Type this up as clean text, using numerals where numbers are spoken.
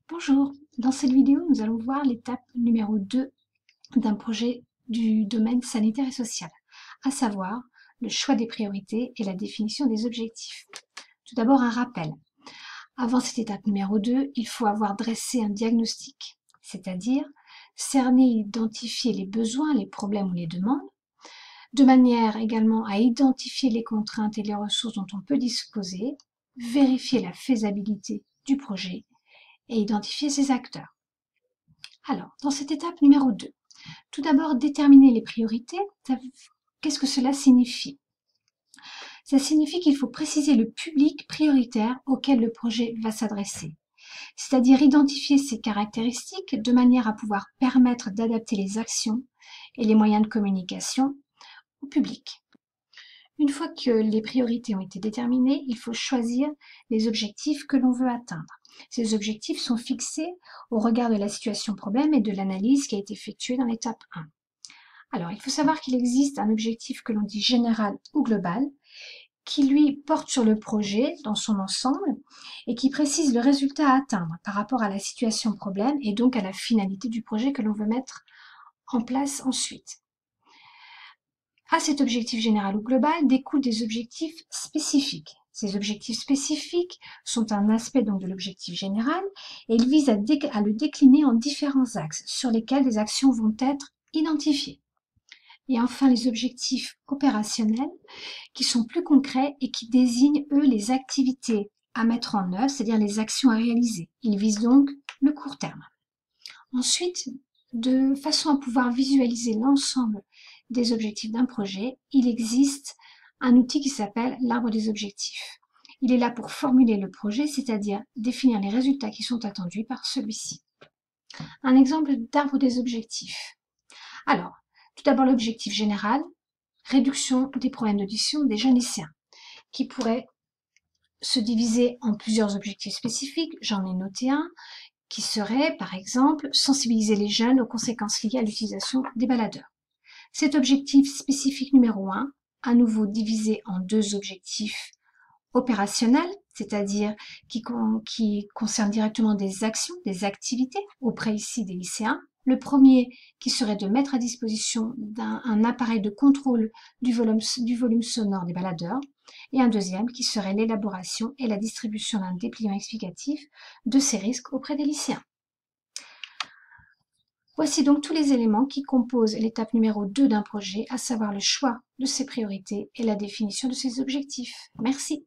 Bonjour, dans cette vidéo, nous allons voir l'étape numéro 2 d'un projet du domaine sanitaire et social, à savoir le choix des priorités et la définition des objectifs. Tout d'abord, un rappel. Avant cette étape numéro 2, il faut avoir dressé un diagnostic, c'est-à-dire cerner et identifier les besoins, les problèmes ou les demandes, de manière également à identifier les contraintes et les ressources dont on peut disposer, vérifier la faisabilité du projet et identifier ses acteurs. Alors, dans cette étape numéro 2, tout d'abord déterminer les priorités. Qu'est-ce que cela signifie? Ça signifie qu'il faut préciser le public prioritaire auquel le projet va s'adresser, c'est-à-dire identifier ses caractéristiques de manière à pouvoir permettre d'adapter les actions et les moyens de communication au public. Une fois que les priorités ont été déterminées, il faut choisir les objectifs que l'on veut atteindre. Ces objectifs sont fixés au regard de la situation problème et de l'analyse qui a été effectuée dans l'étape 1. Alors, il faut savoir qu'il existe un objectif que l'on dit général ou global, qui lui porte sur le projet dans son ensemble et qui précise le résultat à atteindre par rapport à la situation problème et donc à la finalité du projet que l'on veut mettre en place ensuite. À cet objectif général ou global découlent des objectifs spécifiques. Ces objectifs spécifiques sont un aspect donc de l'objectif général et ils visent à le décliner en différents axes sur lesquels des actions vont être identifiées. Et enfin, les objectifs opérationnels qui sont plus concrets et qui désignent, eux, les activités à mettre en œuvre, c'est-à-dire les actions à réaliser. Ils visent donc le court terme. Ensuite, de façon à pouvoir visualiser l'ensemble des objectifs d'un projet, il existe un outil qui s'appelle l'arbre des objectifs. Il est là pour formuler le projet, c'est-à-dire définir les résultats qui sont attendus par celui-ci. Un exemple d'arbre des objectifs. Alors, tout d'abord l'objectif général, réduction des problèmes d'audition des jeunes lycéens, qui pourrait se diviser en plusieurs objectifs spécifiques. J'en ai noté un, qui serait, par exemple, sensibiliser les jeunes aux conséquences liées à l'utilisation des baladeurs. Cet objectif spécifique numéro 1, à nouveau divisé en deux objectifs opérationnels, c'est-à-dire qui concernent directement des actions, des activités auprès ici des lycéens. Le premier qui serait de mettre à disposition un appareil de contrôle du volume sonore des baladeurs, et un deuxième qui serait l'élaboration et la distribution d'un dépliant explicatif de ces risques auprès des lycéens. Voici donc tous les éléments qui composent l'étape numéro 2 d'un projet, à savoir le choix de ses priorités et la définition de ses objectifs. Merci.